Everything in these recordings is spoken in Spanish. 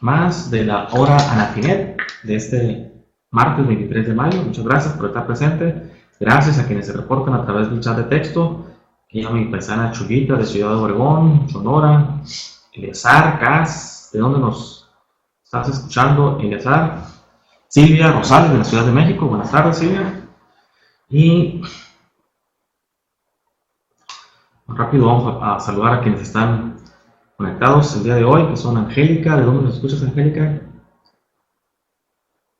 más de la hora Anafinet de este martes 23 de mayo. Muchas gracias por estar presente. Gracias a quienes se reportan a través del chat de texto. Aquí a mi paisana Chuyita de Ciudad de Obregón, Sonora. Eleazar, Cas, ¿de dónde nos estás escuchando, Eleazar? Silvia Rosales de la Ciudad de México. Buenas tardes, Silvia. Y rápido vamos a saludar a quienes están conectados el día de hoy, que son Angélica. ¿De dónde nos escuchas, Angélica?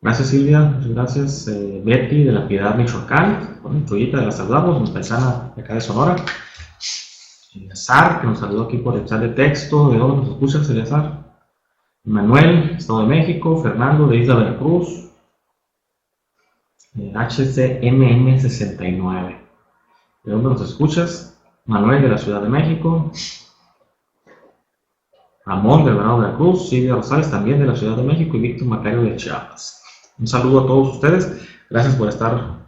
Gracias, Silvia. Muchas gracias. Betty de La Piedad, Michoacán. Bueno, Chuyita, la saludamos, nuestra paisana de acá de Sonora. Eleazar, que nos saludó aquí por el chat de texto. ¿De dónde nos escuchas, Eleazar? Manuel, Estado de México. Fernando de Isla Veracruz. HCMM69. ¿De dónde nos escuchas? Manuel de la Ciudad de México. Ramón de Alvarado de Veracruz. Silvia Rosales también de la Ciudad de México. Y Víctor Macario de Chiapas. Un saludo a todos ustedes. Gracias por estar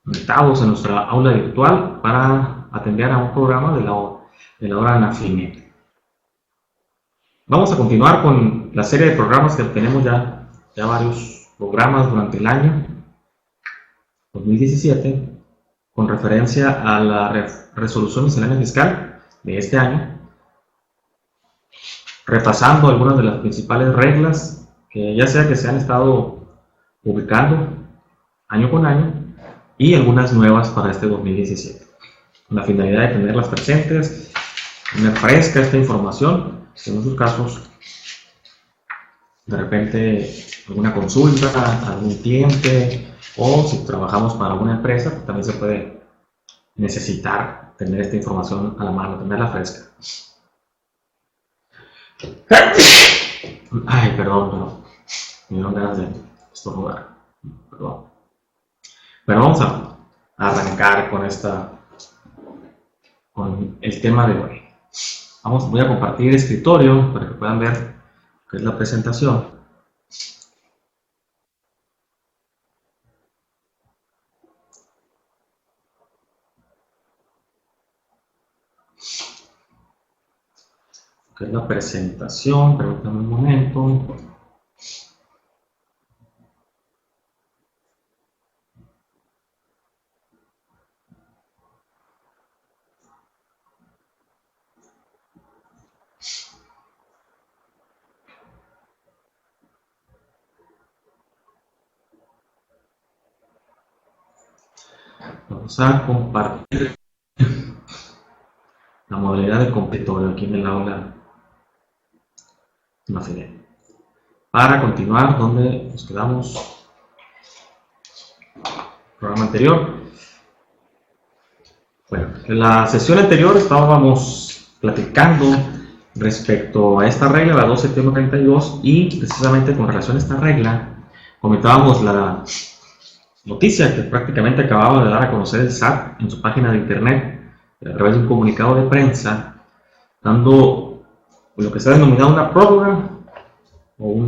conectados en nuestra aula virtual para atender a un programa de la hora Anafinet. Vamos a continuar con la serie de programas que tenemos ya varios programas durante el año 2017 con referencia a la resolución miscelánea fiscal de este año, repasando algunas de las principales reglas que ya sea que se han estado publicando año con año y algunas nuevas para este 2017, con la finalidad de tenerlas presentes, tener fresca esta información, en muchos casos de repente alguna consulta, algún cliente o si trabajamos para alguna empresa, pues también se puede necesitar tener esta información a la mano, tenerla fresca. Ay, perdón, pero me dieron ganas de estornudar. Perdón. Pero vamos a arrancar con el tema de hoy. Voy a compartir escritorio para que puedan ver qué es la presentación. ¿Qué es la presentación? Permítanme un momento. Vamos a compartir la modalidad de competitorio aquí en el aula Anafinet. Para continuar donde nos quedamos el programa anterior. Bueno, en la sesión anterior estábamos platicando respecto a esta regla, la 12.32, y precisamente con relación a esta regla comentábamos la noticia que prácticamente acababa de dar a conocer el SAT en su página de internet a través de un comunicado de prensa, dando lo que se ha denominado una prórroga o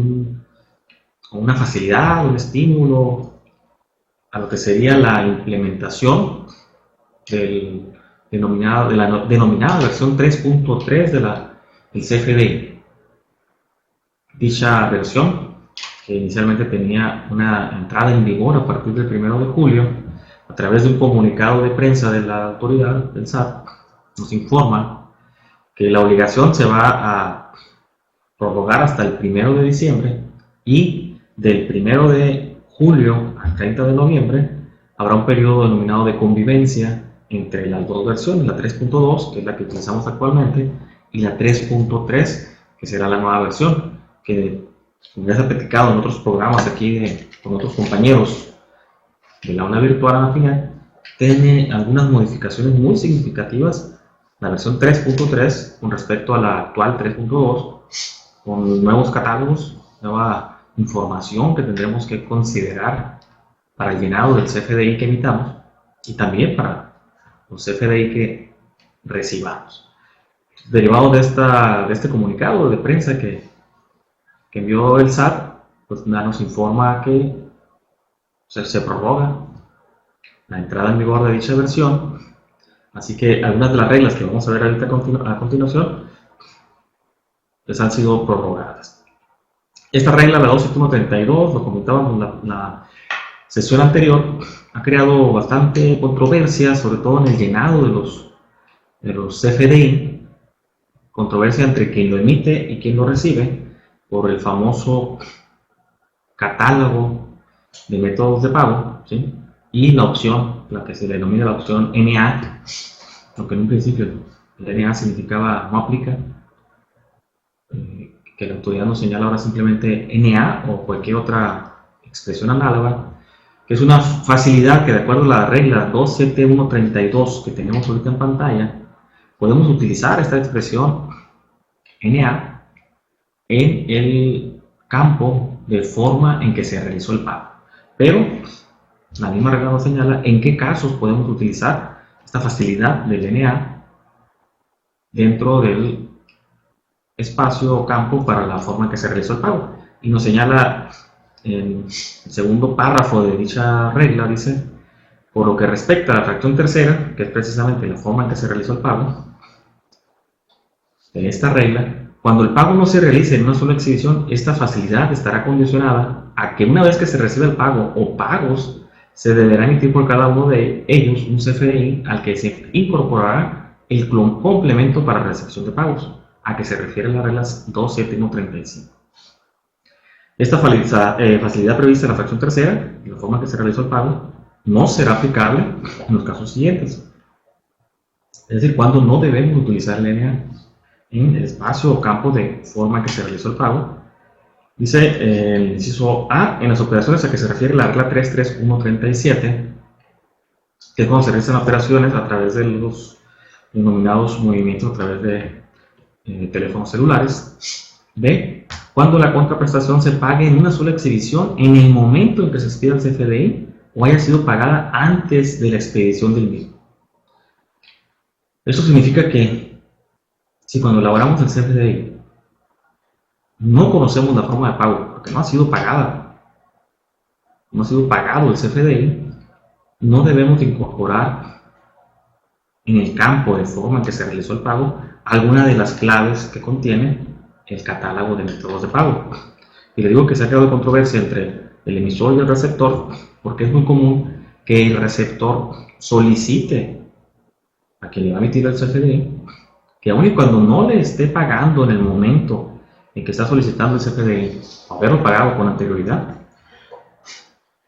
una facilidad, un estímulo a lo que sería la implementación de la denominada versión 3.3 del CFDI. Dicha versión, que inicialmente tenía una entrada en vigor a partir del 1 de julio, a través de un comunicado de prensa de la autoridad del SAT, nos informa que la obligación se va a prorrogar hasta el 1 de diciembre y del 1 de julio al 30 de noviembre habrá un periodo denominado de convivencia entre las dos versiones, la 3.2, que es la que utilizamos actualmente, y la 3.3, que será la nueva versión, que como ya se ha platicado en otros programas aquí con otros compañeros de la aula virtual Anafinet, tiene algunas modificaciones muy significativas la versión 3.3 con respecto a la actual 3.2, con nuevos catálogos, nueva información que tendremos que considerar para el llenado del CFDI que emitamos y también para los CFDI que recibamos. Derivado de este comunicado de prensa que envió el SAT, pues nos informa que se prorroga la entrada en vigor de dicha versión, así que algunas de las reglas que vamos a ver ahorita a continuación pues han sido prorrogadas. Esta regla, la 27132, lo comentábamos en la sesión anterior, ha creado bastante controversia, sobre todo en el llenado de los CFDI, controversia entre quien lo emite y quien lo recibe, por el famoso catálogo de métodos de pago, ¿sí? Y la opción, la que se denomina la opción NA, lo que en un principio el NA significaba no aplica, que la autoridad nos señala ahora simplemente NA o cualquier otra expresión análoga, que es una facilidad que de acuerdo a la regla 27132 que tenemos ahorita en pantalla, podemos utilizar esta expresión NA en el campo de forma en que se realizó el pago. Pero la misma regla nos señala en qué casos podemos utilizar esta facilidad del NA dentro del espacio o campo para la forma en que se realizó el pago. Y nos señala en el segundo párrafo de dicha regla, dice, por lo que respecta a la fracción tercera, que es precisamente la forma en que se realizó el pago, de esta regla, cuando el pago no se realice en una sola exhibición, esta facilidad estará condicionada a que una vez que se reciba el pago o pagos, se deberá emitir por cada uno de ellos un CFDI al que se incorporará el complemento para recepción de pagos, a que se refieren las reglas 27135. Esta facilidad prevista en la fracción tercera, de la forma que se realizó el pago, no será aplicable en los casos siguientes. Es decir, cuando no debemos utilizar el NA en el espacio o campo de forma que se realizó el pago. Dice el inciso A, en las operaciones a que se refiere la regla 33137, que es cuando se realizan operaciones a través de los denominados movimientos a través de teléfonos celulares. B, cuando la contraprestación se pague en una sola exhibición en el momento en que se expida el CFDI o haya sido pagada antes de la expedición del mismo. Esto significa que si cuando elaboramos el CFDI no conocemos la forma de pago porque no ha sido pagada, no ha sido pagado el CFDI, no debemos incorporar en el campo de forma en que se realizó el pago alguna de las claves que contiene el catálogo de métodos de pago. Y le digo que se ha creado controversia entre el emisor y el receptor porque es muy común que el receptor solicite a quien le va a emitir el CFDI que aun y cuando no le esté pagando en el momento en que está solicitando el CFDI, haberlo pagado con anterioridad,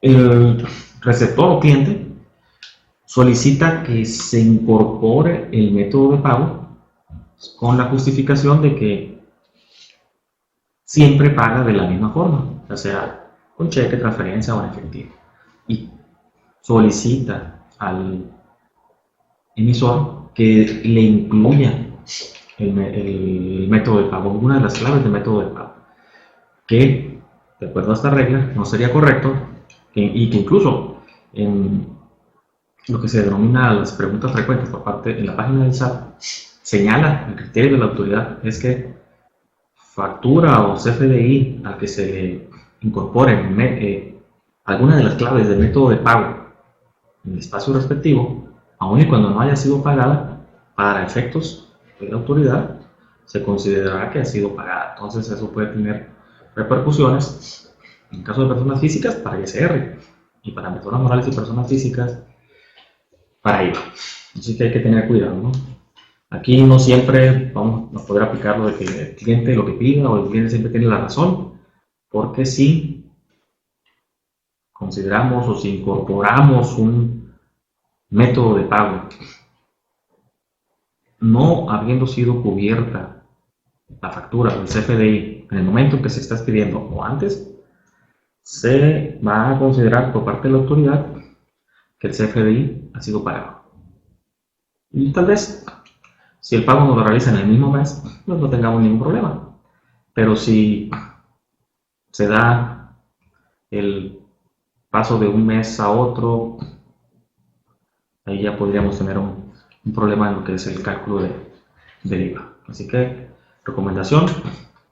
el receptor o cliente solicita que se incorpore el método de pago con la justificación de que siempre paga de la misma forma, ya sea con cheque, transferencia o en efectivo. Y solicita al emisor que le incluya el método de pago, una de las claves del método de pago, que de acuerdo a esta regla no sería correcto y que incluso en lo que se denomina las preguntas frecuentes por parte en la página del SAT señala el criterio de la autoridad es que factura o CFDI al que se le incorpore alguna de las claves del método de pago en el espacio respectivo, aun y cuando no haya sido pagada, para efectos de la autoridad se considerará que ha sido pagada. Entonces eso puede tener repercusiones en caso de personas físicas para ISR y para personas morales y personas físicas para IVA. Así que hay que tener cuidado, ¿no? Aquí no siempre vamos a poder aplicar lo de que el cliente lo que pida o el cliente siempre tiene la razón, porque si consideramos o si incorporamos un método de pago no habiendo sido cubierta la factura del CFDI en el momento en que se está expidiendo o antes, se va a considerar por parte de la autoridad que el CFDI ha sido pagado. Y tal vez, si el pago no lo realiza en el mismo mes, pues no tengamos ningún problema. Pero si se da el paso de un mes a otro, ahí ya podríamos tener un problema en lo que es el cálculo del IVA. Así que, recomendación,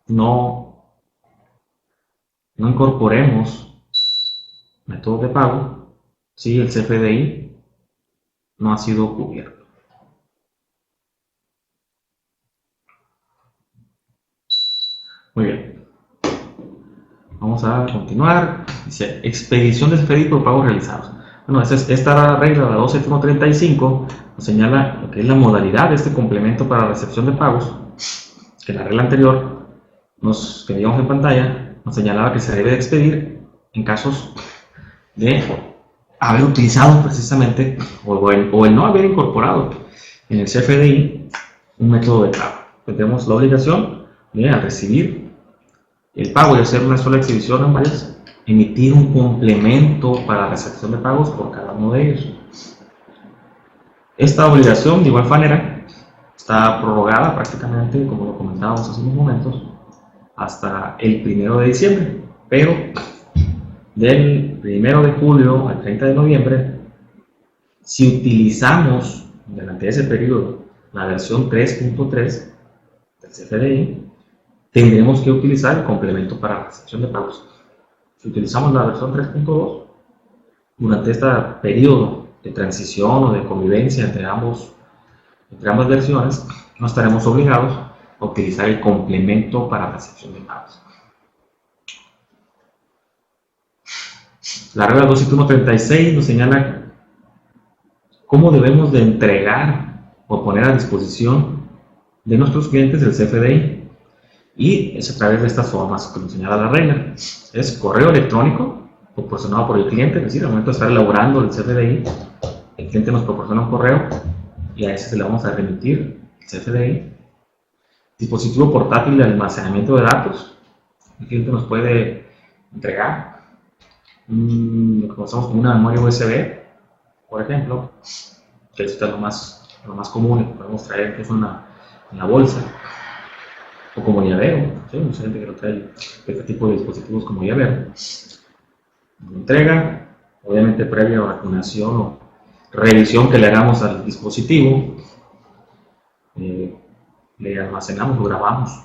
no incorporemos métodos de pago si el CFDI no ha sido cubierto. Muy bien. Vamos a continuar. Dice expedición de CFDI por pagos realizados. Bueno, esta regla, la 27135, nos señala lo que es la modalidad de este complemento para recepción de pagos, que la regla anterior que veíamos en pantalla nos señalaba que se debe de expedir en casos de haber utilizado precisamente o el no haber incorporado en el CFDI un método de pago. Tendremos la obligación de, al recibir el pago y hacer una sola exhibición en varias, emitir un complemento para la recepción de pagos por cada uno de ellos. Esta obligación, de igual manera, está prorrogada prácticamente, como lo comentábamos hace unos momentos, hasta el 1 de diciembre, pero del 1 de julio al 30 de noviembre, si utilizamos durante ese periodo la versión 3.3 del CFDI, tendremos que utilizar el complemento para la recepción de pagos. Si utilizamos la versión 3.2, durante este periodo de transición o de convivencia entre ambas versiones, no estaremos obligados a utilizar el complemento para recepción de pagos. La regla 27136 nos señala cómo debemos de entregar o poner a disposición de nuestros clientes el CFDI, y es a través de estas formas que nos señala la regla. Es correo electrónico proporcionado por el cliente, es decir, al momento de estar elaborando el CFDI, el cliente nos proporciona un correo y a ese se le vamos a remitir el CFDI. Dispositivo portátil de almacenamiento de datos, el cliente nos puede entregar lo que conocemos como una memoria USB, por ejemplo, que esto es lo más común, que podemos traer incluso en la bolsa, o como llavero, ¿sí? Mucha gente que lo trae este tipo de dispositivos como llavero. Entrega, obviamente previa vacunación o revisión que le hagamos al dispositivo, le almacenamos o grabamos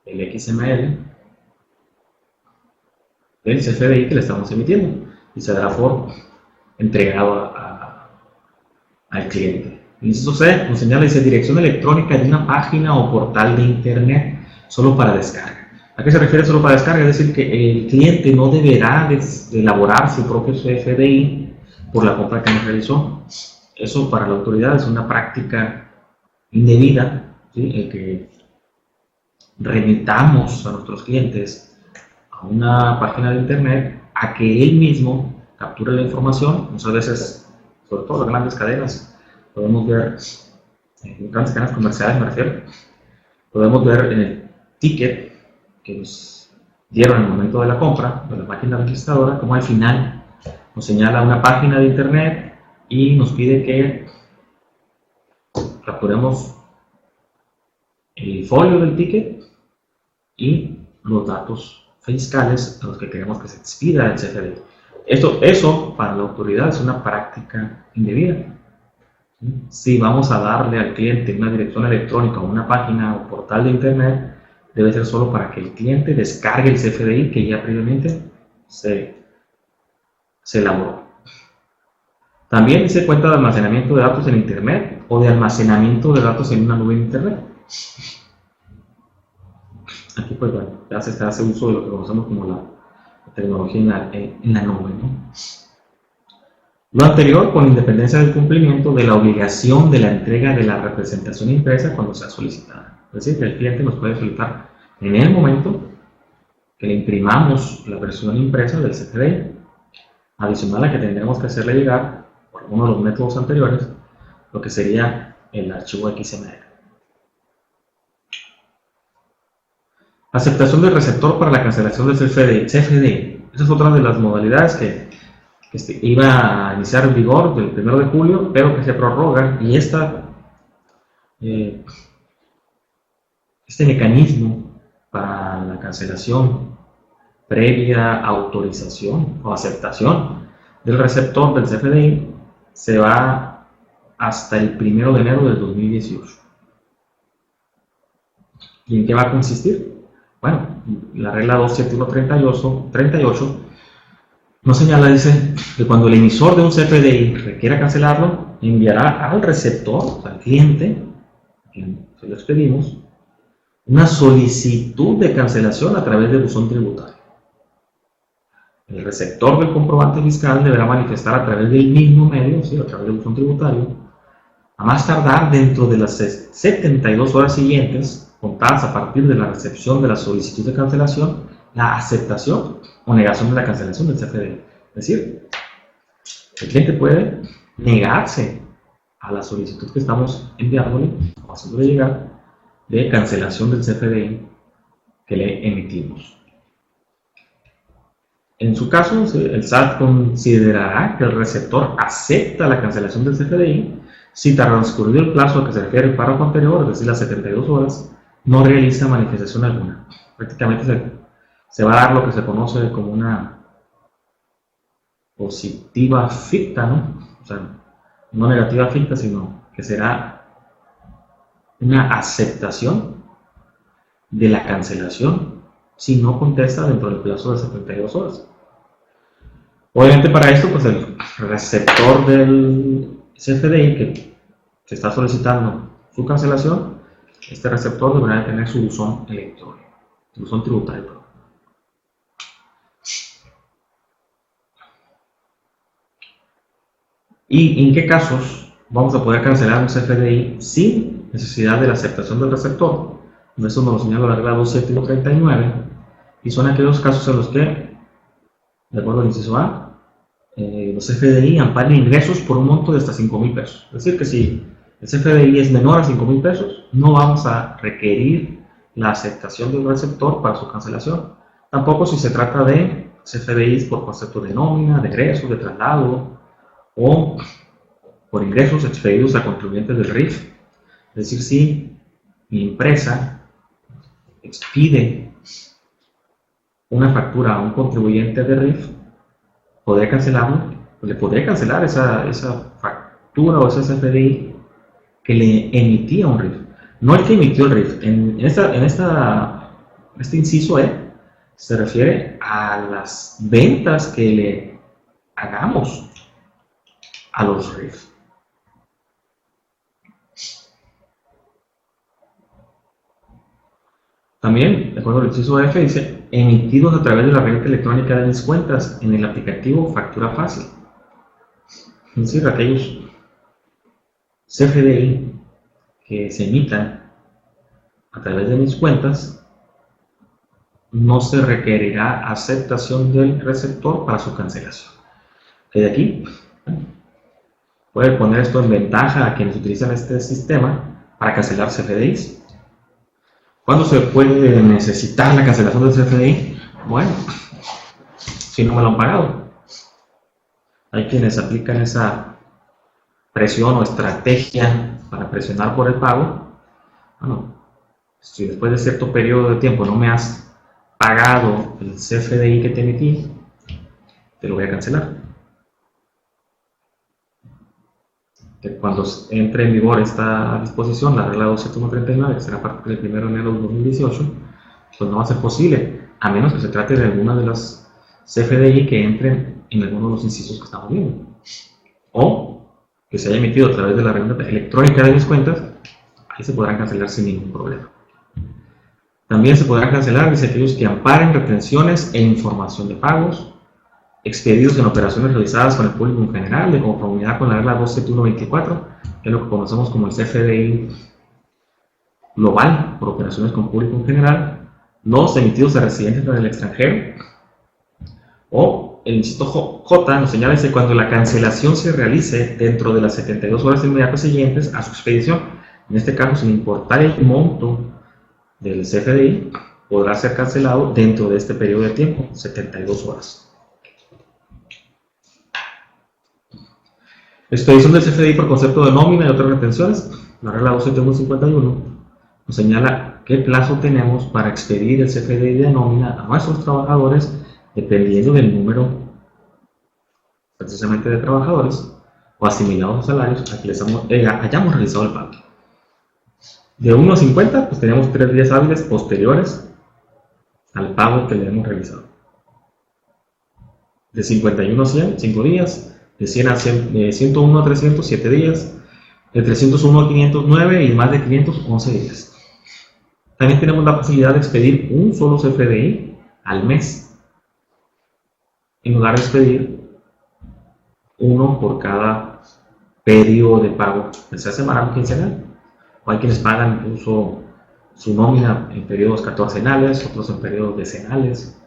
el XML del CFDI que le estamos emitiendo y se dará por entregado al cliente. Inciso C nos señala, dice, dirección electrónica de una página o portal de internet solo para descarga. ¿A qué se refiere solo para descarga? Es decir, que el cliente no deberá de elaborar su propio CFDI por la compra que nos realizó. Eso para la autoridad es una práctica indebida, ¿sí? El que remitamos a nuestros clientes a una página de internet a que él mismo capture la información. Muchas veces, sobre todo las grandes cadenas, podemos ver, en grandes cadenas comerciales me refiero, podemos ver en el ticket que nos dieron en el momento de la compra de la máquina registradora, como al final nos señala una página de internet y nos pide que capturemos el folio del ticket y los datos fiscales a los que queremos que se expida el CFDI. Eso para la autoridad es una práctica indebida. Si vamos a darle al cliente una dirección electrónica o una página o portal de internet, debe ser solo para que el cliente descargue el CFDI que ya previamente se elaboró. También dice cuenta de almacenamiento de datos en internet o de almacenamiento de datos en una nube en internet. Aquí pues bueno, ya se hace uso de lo que conocemos como la tecnología en la nube, ¿no? Lo anterior con independencia del cumplimiento de la obligación de la entrega de la representación impresa cuando sea solicitada. Es decir, que el cliente nos puede solicitar en el momento que le imprimamos la versión impresa del CFDI, adicional a que tendremos que hacerle llegar, por alguno de los métodos anteriores, lo que sería el archivo XML. Aceptación del receptor para la cancelación del CFDI. Esa es otra de las modalidades que iba a iniciar en vigor del 1 de julio, pero que se prorroga, y este mecanismo para la cancelación previa autorización o aceptación del receptor del CFDI se va hasta el 1 de enero del 2018. ¿Y en qué va a consistir? Bueno, la regla 27138 nos señala, dice, que cuando el emisor de un CFDI requiera cancelarlo, enviará al receptor, o sea, al cliente, a quien se lo expedimos, una solicitud de cancelación a través del buzón tributario. El receptor del comprobante fiscal deberá manifestar a través del mismo medio, ¿sí? A través del buzón tributario, a más tardar dentro de las 72 horas siguientes, contadas a partir de la recepción de la solicitud de cancelación, la aceptación o negación de la cancelación del CFDI. Es decir, el cliente puede negarse a la solicitud que estamos enviándole o haciéndole llegar de cancelación del CFDI que le emitimos. En su caso, el SAT considerará que el receptor acepta la cancelación del CFDI si transcurrido el plazo a que se refiere el párrafo anterior, es decir, las 72 horas, no realiza manifestación alguna. Prácticamente se va a dar lo que se conoce como una positiva ficta, ¿no? O sea, no negativa ficta, sino que será una aceptación de la cancelación si no contesta dentro del plazo de 72 horas. Obviamente para esto, pues el receptor del CFDI que se está solicitando su cancelación, este receptor deberá tener su buzón electrónico, su buzón tributario. ¿Y en qué casos vamos a poder cancelar un CFDI sin necesidad de la aceptación del receptor? Eso nos lo señala la regla 2.739 y son aquellos casos en los que, de acuerdo al inciso A, los CFDI amparan ingresos por un monto de hasta 5,000 pesos. Es decir, que si el CFDI es menor a 5,000 pesos, no vamos a requerir la aceptación del receptor para su cancelación. Tampoco si se trata de CFDIs por concepto de nómina, de egreso, de traslado o por ingresos expedidos a contribuyentes del RIF. Es decir, si mi empresa expide una factura a un contribuyente de RIF, podría cancelarlo, le podría cancelar esa factura o ese CFDI que le emitía un RIF. No el que emitió el RIF. En este inciso E se refiere a las ventas que le hagamos a los RIF. También, de acuerdo al inciso F, dice emitidos a través de la herramienta electrónica de mis cuentas en el aplicativo Factura Fácil. Es decir, aquellos CFDI que se emitan a través de mis cuentas, no se requerirá aceptación del receptor para su cancelación. Que de aquí puede poner esto en ventaja a quienes utilizan este sistema para cancelar CFDIs. ¿Cuándo se puede necesitar la cancelación del CFDI? Bueno, si no me lo han pagado. Hay quienes aplican esa presión o estrategia para presionar por el pago. Bueno, si después de cierto periodo de tiempo no me has pagado el CFDI que te emití, te lo voy a cancelar. Que cuando entre en vigor esta disposición, la regla 2.739, que será a partir del 1 de enero de 2018, pues no va a ser posible, a menos que se trate de alguna de las CFDI que entren en alguno de los incisos que estamos viendo, o que se haya emitido a través de la herramienta electrónica de mis cuentas. Ahí se podrán cancelar sin ningún problema. También se podrán cancelar aquellos que amparen retenciones e información de pagos expedidos en operaciones realizadas con el público en general, de conformidad con la regla 27124, que es lo que conocemos como el CFDI global por operaciones con público en general, los emitidos a residentes en el extranjero, o el inciso J nos señala que cuando la cancelación se realice dentro de las 72 horas inmediatas siguientes a su expedición, en este caso sin importar el monto del CFDI, podrá ser cancelado dentro de este periodo de tiempo, 72 horas. Expedición del CFDI por concepto de nómina y otras retenciones. La regla 27151 nos señala qué plazo tenemos para expedir el CFDI de nómina a nuestros trabajadores dependiendo del número precisamente de trabajadores o asimilados a salarios a que les hayamos realizado el pago. De 1 a 50, pues tenemos 3 días hábiles posteriores al pago que le hemos realizado. De 51 a 100, 5 días. De 100 a 100, de 101 a 300, 7 días. De 301 a 509 y más de 500, 11 días. También tenemos la posibilidad de expedir un solo CFDI al mes. en lugar de expedir uno por cada periodo de pago, ya sea semanal o quincenal. O hay quienes pagan incluso su nómina en periodos catorcenales, otros en periodos decenales.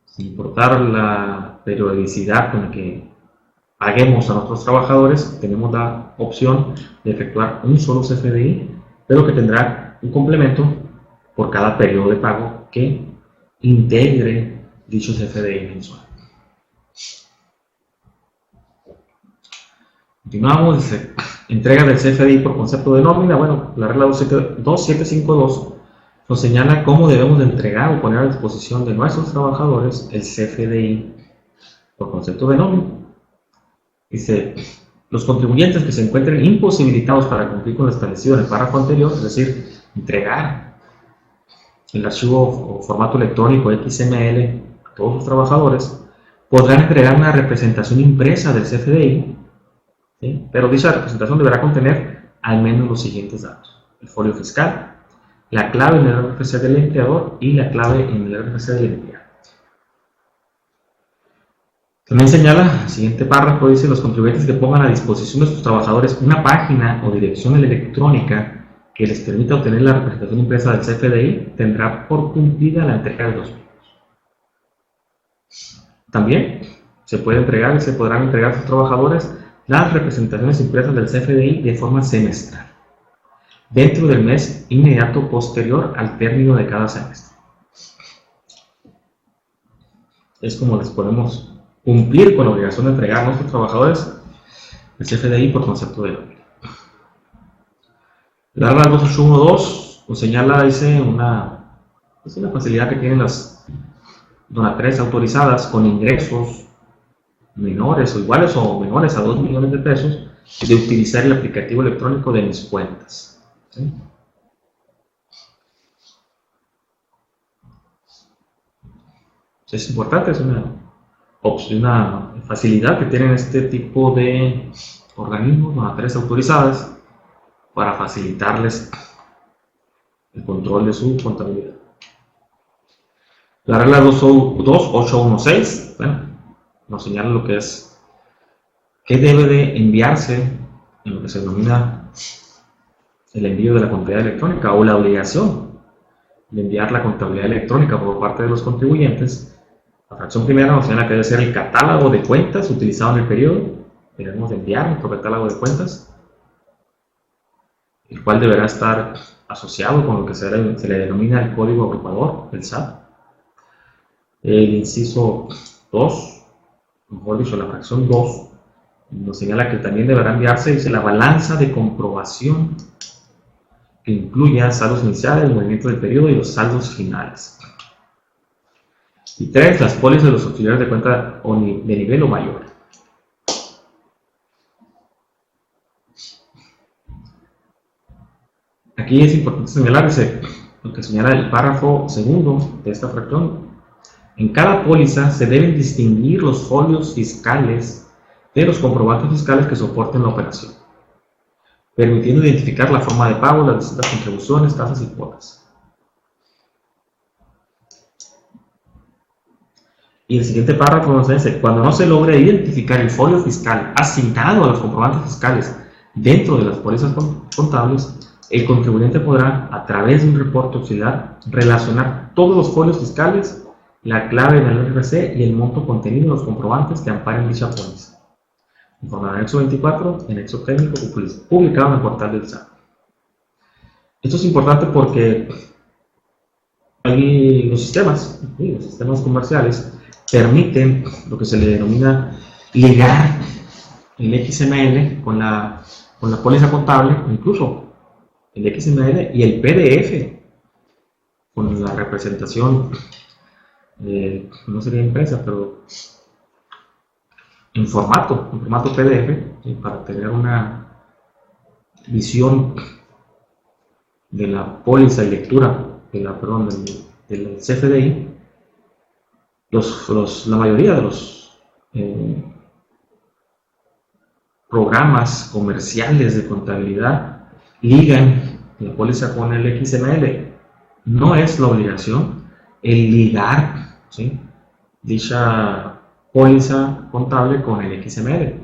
Sin importar la periodicidad con la que paguemos a nuestros trabajadores, tenemos la opción de efectuar un solo CFDI, pero que tendrá un complemento por cada periodo de pago que integre dicho CFDI mensual. Continuamos, dice, entrega del CFDI por concepto de nómina. Bueno, la regla 2752 nos señala cómo debemos de entregar o poner a disposición de nuestros trabajadores el CFDI por concepto de nómina. Dice, los contribuyentes que se encuentren imposibilitados para cumplir con lo establecido en el párrafo anterior, es decir, entregar el archivo o formato electrónico XML a todos sus trabajadores, podrán entregar una representación impresa del CFDI, ¿sí? Pero dicha representación deberá contener al menos los siguientes datos: el folio fiscal, la clave en el RFC del empleador y la clave en el RFC del empleado. También señala, el siguiente párrafo dice, los contribuyentes que pongan a disposición de sus trabajadores una página o dirección electrónica que les permita obtener la representación impresa del CFDI, tendrá por cumplida la entrega de los mismos. También se podrán entregar a sus trabajadores las representaciones impresas del CFDI de forma semestral, dentro del mes inmediato posterior al término de cada semestre. Es como les podemos cumplir con la obligación de entregar a nuestros trabajadores el CFDI por concepto de nómina. La regla 2812 nos señala, dice, una facilidad que tienen las donatrices autorizadas con ingresos menores o iguales o menores a 2 millones de pesos de utilizar el aplicativo electrónico de mis cuentas. ¿Sí? Es importante, es una facilidad que tienen este tipo de organismos, donatrices autorizadas, para facilitarles el control de su contabilidad. La regla 2816, bueno, nos señala lo que es, qué debe de enviarse en lo que se denomina el envío de la contabilidad electrónica o la obligación de enviar la contabilidad electrónica por parte de los contribuyentes. La fracción primera nos señala que debe ser el catálogo de cuentas utilizado en el periodo. Debemos de enviar nuestro catálogo de cuentas, el cual deberá estar asociado con lo que se le denomina el código agrupador del SAT. El inciso 2, mejor dicho, la fracción 2, nos señala que también deberá enviarse, dice, la balanza de comprobación que incluya saldos iniciales, el movimiento del periodo y los saldos finales. Y 3, las pólizas de los auxiliares de cuenta de nivel o mayor. Aquí es importante señalar lo que señala el párrafo segundo de esta fracción. En cada póliza se deben distinguir los folios fiscales de los comprobantes fiscales que soporten la operación, permitiendo identificar la forma de pago, las distintas contribuciones, tasas y cuotas. Y el siguiente párrafo nos dice, cuando no se logre identificar el folio fiscal asignado a los comprobantes fiscales dentro de las pólizas contables, el contribuyente podrá, a través de un reporte auxiliar, relacionar todos los folios fiscales, la clave en el RFC y el monto contenido en los comprobantes que amparen dicha póliza, conforme al anexo 24, anexo técnico publicado en el portal del SAT. Esto es importante porque los sistemas comerciales permiten lo que se le denomina ligar el XML con la póliza contable, o incluso el XML y el PDF con la representación, no sería impresa, pero en formato PDF, para tener una visión de la póliza y lectura del CFDI. La mayoría de los programas comerciales de contabilidad ligan la póliza con el XML. No es la obligación el ligar, ¿sí?, dicha póliza contable con el XML.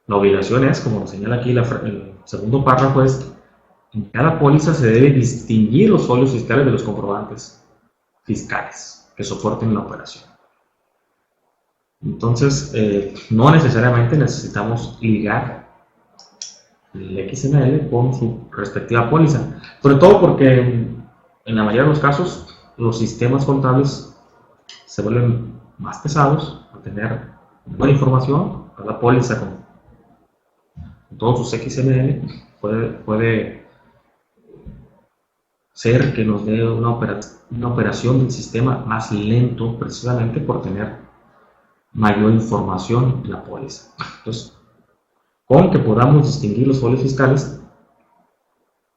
La obligación es, como nos señala aquí el segundo párrafo, es en cada póliza se debe distinguir los folios fiscales de los comprobantes fiscales que soporten la operación. Entonces, no necesariamente necesitamos ligar el XML con su respectiva póliza, sobre todo porque en la mayoría de los casos los sistemas contables se vuelven más pesados al tener buena información. La póliza con todos sus XML puede ser que nos dé una operación del sistema más lento, precisamente por tener mayor información en la póliza. Entonces, con que podamos distinguir los folios fiscales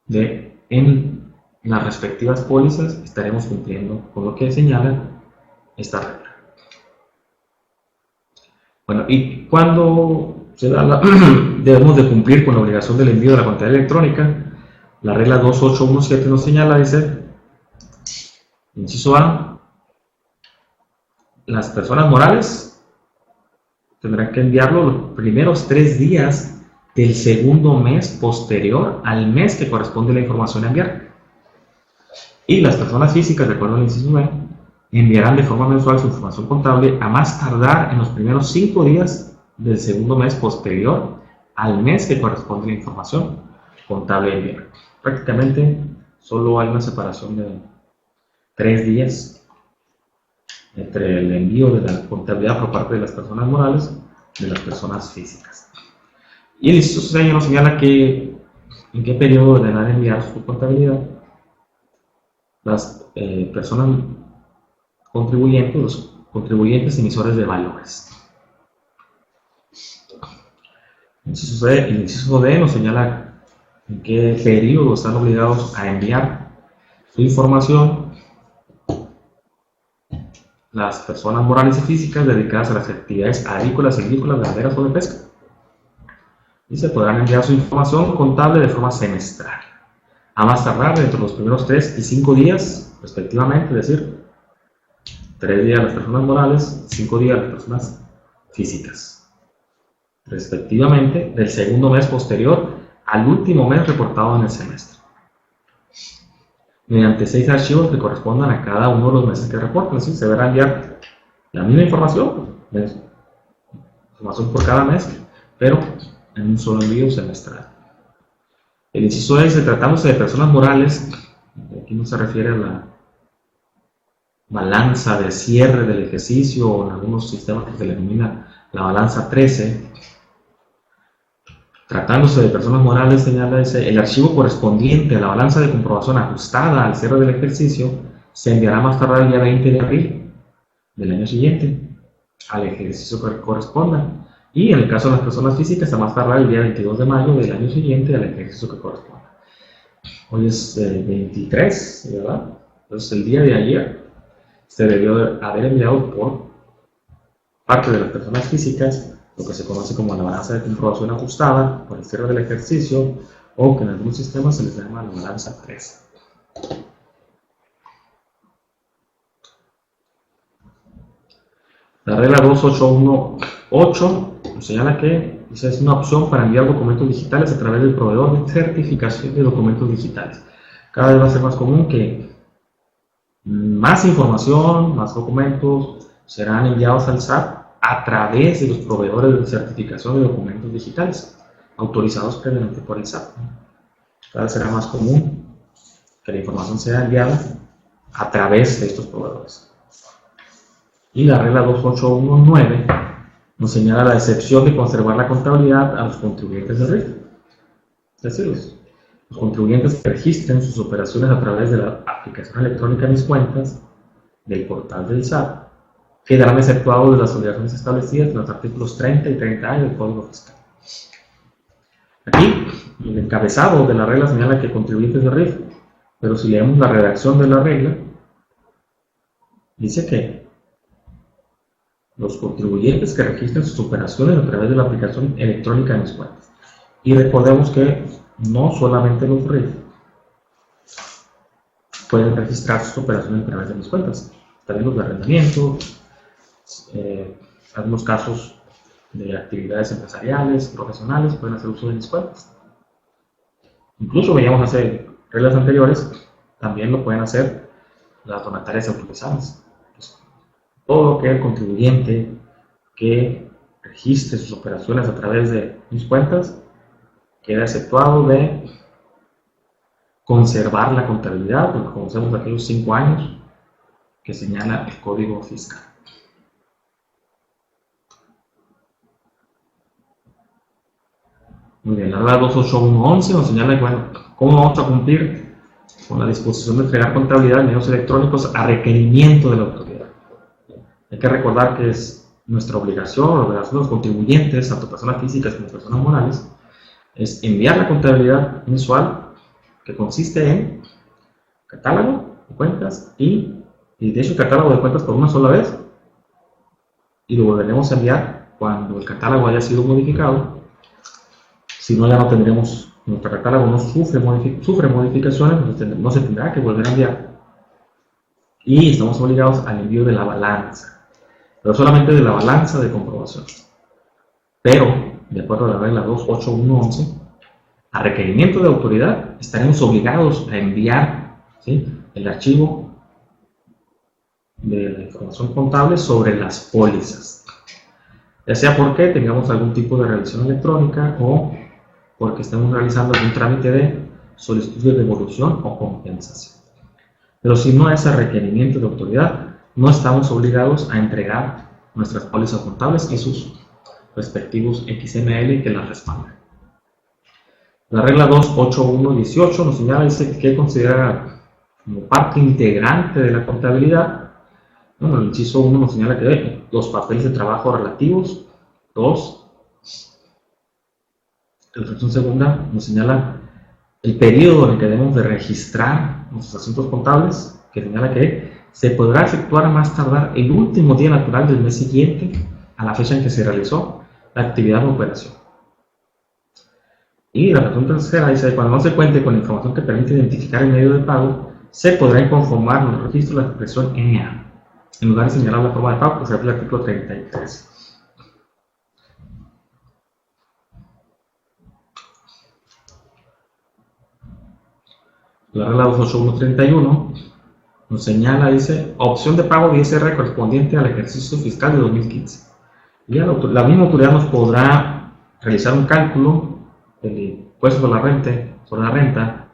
en las respectivas pólizas, estaremos cumpliendo con lo que señala esta regla. Bueno, ¿y cuándo debemos de cumplir con la obligación del envío de la contabilidad electrónica? La regla 2817 nos señala, dice, inciso A, las personas morales tendrán que enviarlo los primeros 3 días del segundo mes posterior al mes que corresponde la información a enviar. Y las personas físicas, de acuerdo al inciso B, enviarán de forma mensual su información contable a más tardar en los primeros 5 días del segundo mes posterior al mes que corresponde la información contable a enviar. Prácticamente solo hay una separación de 3 días entre el envío de la contabilidad por parte de las personas morales y de las personas físicas. Y el inciso C nos señala que en qué periodo deberán enviar su contabilidad las personas contribuyentes, los contribuyentes emisores de valores. El inciso D nos señala en qué periodo están obligados a enviar su información las personas morales y físicas dedicadas a las actividades agrícolas, silvícolas, ganaderas o de pesca. Y se podrán enviar su información contable de forma semestral, a más tardar entre los primeros 3 y 5 días, respectivamente, es decir, 3 días las personas morales, 5 días las personas físicas, respectivamente, del segundo mes posterior al último mes reportado en el semestre, mediante 6 archivos que correspondan a cada uno de los meses que reporten. Así se deberá enviar la misma información por cada mes, pero en un solo envío semestral. El inciso E, tratándose de personas morales, aquí no se refiere a la balanza de cierre del ejercicio, o en algunos sistemas que se le denomina la balanza 13. Tratándose de personas morales, señala el archivo correspondiente a la balanza de comprobación ajustada al cierre del ejercicio se enviará más tardar el día 20 de abril del año siguiente al ejercicio que corresponda. Y en el caso de las personas físicas, a más tardar el día 22 de mayo del año siguiente al ejercicio que corresponda. Hoy es 23, ¿verdad? Entonces el día de ayer se debió haber enviado por parte de las personas físicas lo que se conoce como la balanza de comprobación ajustada por el cierre del ejercicio, o que en algunos sistemas se les llama la balanza 3. La regla 2818 nos señala que es una opción para enviar documentos digitales a través del proveedor de certificación de documentos digitales. Cada vez va a ser más común que más información, más documentos serán enviados al SAT a través de los proveedores de certificación de documentos digitales autorizados previamente por el SAT. Cada vez será más común que la información sea enviada a través de estos proveedores. Y la regla 2819 nos señala la excepción de conservar la contabilidad a los contribuyentes de RIF. Es decir, los contribuyentes que registren sus operaciones a través de la aplicación electrónica Mis Cuentas del portal del SAT quedarán exceptuados de las obligaciones establecidas en los artículos 30 y 30A del Código Fiscal. Aquí, el encabezado de la regla señala que contribuyentes de RIF, pero si leemos la redacción de la regla, dice que los contribuyentes que registren sus operaciones a través de la aplicación electrónica de Mis Cuentas. Y recordemos que no solamente los RIF pueden registrar sus operaciones a través de Mis Cuentas, también los de arrendamiento, algunos casos de actividades empresariales, profesionales, pueden hacer uso de mis cuentas. Incluso veíamos hace reglas anteriores, también lo pueden hacer las donatarias autorizadas. Pues, todo lo que el contribuyente que registre sus operaciones a través de mis cuentas queda exceptuado de conservar la contabilidad, porque conocemos aquellos 5 años que señala el Código Fiscal. Muy bien, la regla 28111 nos señala que, bueno, cómo vamos a cumplir con la disposición de entregar contabilidad en medios electrónicos a requerimiento de la autoridad. Hay que recordar que es nuestra obligación, la obligación de los contribuyentes, tanto personas físicas como personas morales, es enviar la contabilidad mensual que consiste en catálogo de cuentas y de hecho el catálogo de cuentas por una sola vez, y lo volveremos a enviar cuando el catálogo haya sido modificado. Si no, ya no tendremos, nuestro catálogo no sufre modificaciones, no se tendrá que volver a enviar. Y estamos obligados al envío de la balanza, pero solamente de la balanza de comprobación. Pero, de acuerdo a la regla 28111, a requerimiento de autoridad, estaremos obligados a enviar, ¿sí?, el archivo de la información contable sobre las pólizas, ya sea porque tengamos algún tipo de revisión electrónica o porque estemos realizando algún trámite de solicitud de devolución o compensación. Pero si no es a requerimiento de autoridad, no estamos obligados a entregar nuestras pólizas contables y sus respectivos XML que las respaldan. La regla 28118 nos señala, dice, que considera como parte integrante de la contabilidad. Bueno, el inciso 1 nos señala que los papeles de trabajo relativos. 2. La fracción segunda nos señala el periodo en el que debemos de registrar nuestros asuntos contables, que señala que se podrá efectuar a más tardar el último día natural del mes siguiente a la fecha en que se realizó la actividad o operación. Y la fracción tercera dice, cuando no se cuente con la información que permite identificar el medio de pago, se podrá inconformar en el registro la expresión NA, en lugar de señalar la forma de pago, que será el artículo 33. La regla 28131 nos señala, dice, opción de pago de ISR correspondiente al ejercicio fiscal de 2015. Y la misma autoridad nos podrá realizar un cálculo del impuesto sobre la renta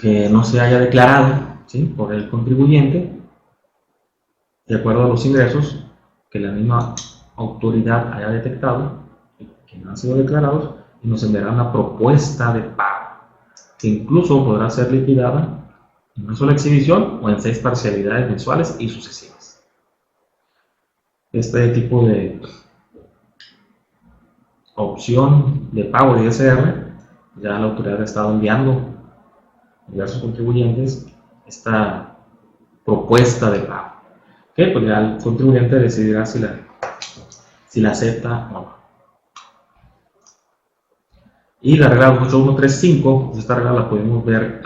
que no se haya declarado, ¿sí?, por el contribuyente, de acuerdo a los ingresos que la misma autoridad haya detectado que no han sido declarados, y nos enviará una propuesta de pago, que incluso podrá ser liquidada en una sola exhibición o en 6 parcialidades mensuales y sucesivas. Este tipo de opción de pago de ISR, ya la autoridad ha estado enviando a diversos contribuyentes esta propuesta de pago, que pues ya el contribuyente decidirá si la acepta o no. Y la regla 28135, pues esta regla la podemos ver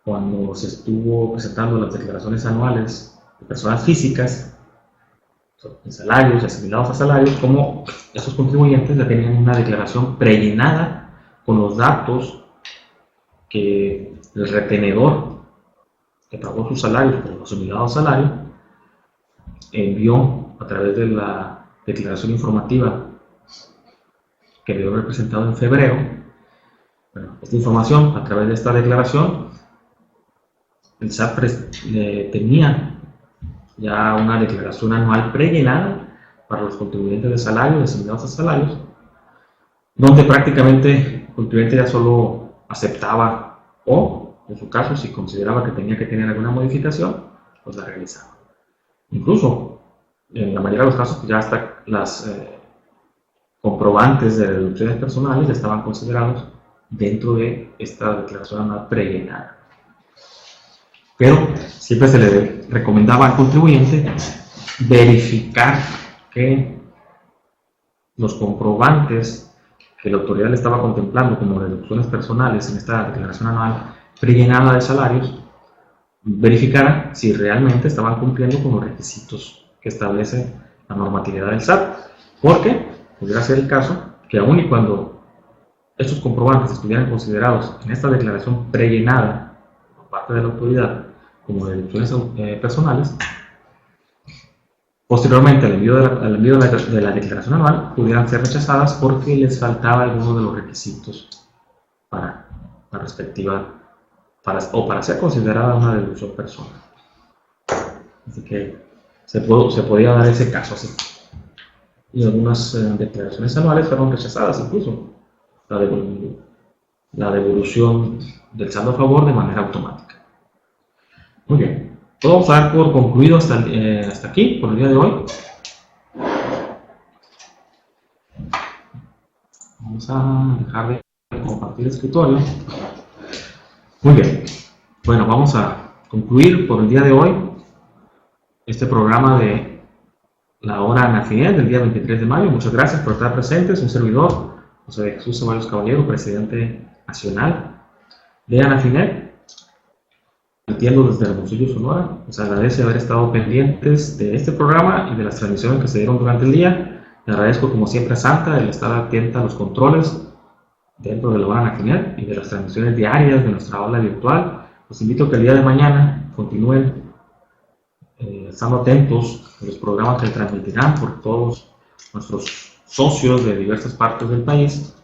cuando se estuvo presentando las declaraciones anuales de personas físicas, de salarios, asimilados a salarios, como esos contribuyentes ya tenían una declaración prellenada con los datos que el retenedor que pagó sus salarios por los asimilados a salario envió a través de la declaración informativa que debió haber presentado en febrero. Bueno, esta información, a través de esta declaración, el SAT tenía ya una declaración anual prellenada para los contribuyentes de salarios, asimilados a salarios, donde prácticamente el contribuyente ya solo aceptaba o, en su caso, si consideraba que tenía que tener alguna modificación, pues la realizaba. Incluso, en la mayoría de los casos, pues ya hasta las comprobantes de deducciones personales ya estaban considerados dentro de esta declaración anual prellenada. Pero siempre se le recomendaba al contribuyente verificar que los comprobantes que la autoridad le estaba contemplando como deducciones personales en esta declaración anual prellenada de salarios verificara si realmente estaban cumpliendo con los requisitos que establece la normatividad del SAT, porque pudiera ser el caso que aun y cuando estos comprobantes estuvieran considerados en esta declaración prellenada por parte de la autoridad como deducciones personales, posteriormente al envío de la declaración anual pudieran ser rechazadas porque les faltaba alguno de los requisitos para la respectiva o para ser considerada una deducción personal. Así que se podía dar ese caso así. Y algunas declaraciones anuales fueron rechazadas, incluso la devolución del saldo a favor de manera automática. Muy bien, vamos a dar por concluido hasta aquí por el día de hoy. Vamos a dejar de compartir el escritorio. Muy bien, bueno, vamos a concluir por el día de hoy este programa de la hora ANAFINET del día 23 de mayo. Muchas gracias por estar presentes. Un servidor, José de Jesús Ceballos Caballero, presidente nacional de ANAFINET, entiendo desde Hermosillo, Sonora. Les agradece haber estado pendientes de este programa y de las transmisiones que se dieron durante el día. Le agradezco como siempre a Santa el estar atenta a los controles dentro de la hora ANAFINET y de las transmisiones diarias de nuestra aula virtual. Los invito a que el día de mañana continúen estando atentos a los programas que transmitirán por todos nuestros socios de diversas partes del país.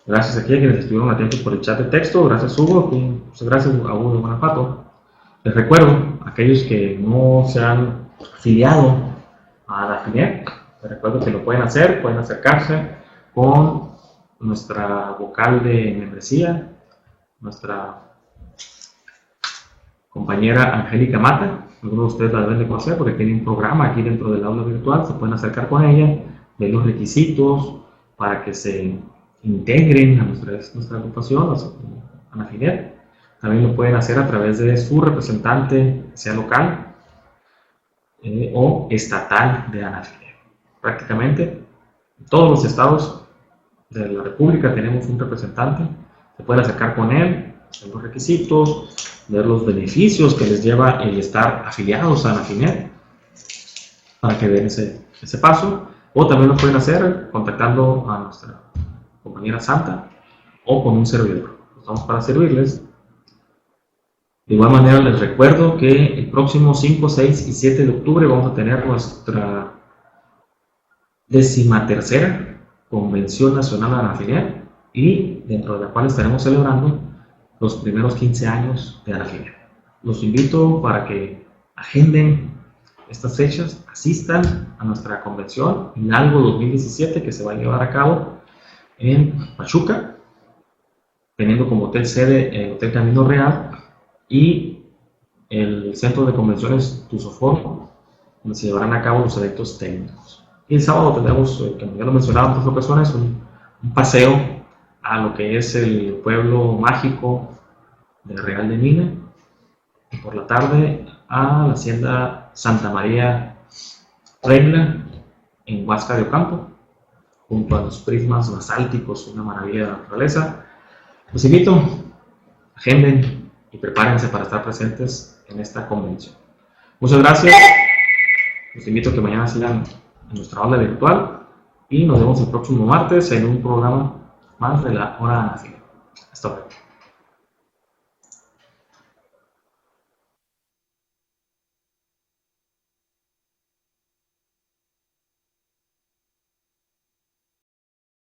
Gracias aquí a quienes estuvieron atentos por el chat de texto. Gracias, Hugo. Muchas gracias a Hugo de Guanajuato. Les recuerdo, a aquellos que no se han afiliado a ANAFINET, les recuerdo que lo pueden hacer, pueden acercarse con nuestra vocal de membresía, nuestra compañera Angélica Mata. Algunos de ustedes la deben de conocer porque tiene un programa aquí dentro del aula virtual. Se pueden acercar con ella, ver los requisitos para que se integren a nuestra agrupación, a ANAFINET. También lo pueden hacer a través de su representante, sea local o estatal de ANAFINET. Prácticamente en todos los estados de la República tenemos un representante. Se pueden acercar con él, ver los requisitos, ver los beneficios que les lleva el estar afiliados a ANAFINET para que den ese paso. O también lo pueden hacer contactando a nuestra compañera Santa o con un servidor. Estamos para servirles. De igual manera les recuerdo que el próximo 5, 6 y 7 de octubre vamos a tener nuestra 13ª Convención Nacional de ANAFINET, y dentro de la cual estaremos celebrando los primeros 15 años de ANAFINET. Los invito para que agenden estas fechas, asistan a nuestra convención Hidalgo 2017 que se va a llevar a cabo en Pachuca, teniendo como hotel sede el Hotel Camino Real y el Centro de Convenciones Tusofor, donde se llevarán a cabo los eventos técnicos. Y el sábado tendremos, como ya lo mencionaba en otras ocasiones, un paseo a lo que es el pueblo mágico de Real de Mina, y por la tarde a la hacienda Santa María Reina en Huasca de Ocampo, junto a los prismas basálticos, una maravilla de la naturaleza. Los invito, agenden y prepárense para estar presentes en esta convención. Muchas gracias. Los invito a que mañana sigan en nuestra aula virtual y nos vemos el próximo martes en un programa más de la hora ANAFINET. Hasta luego.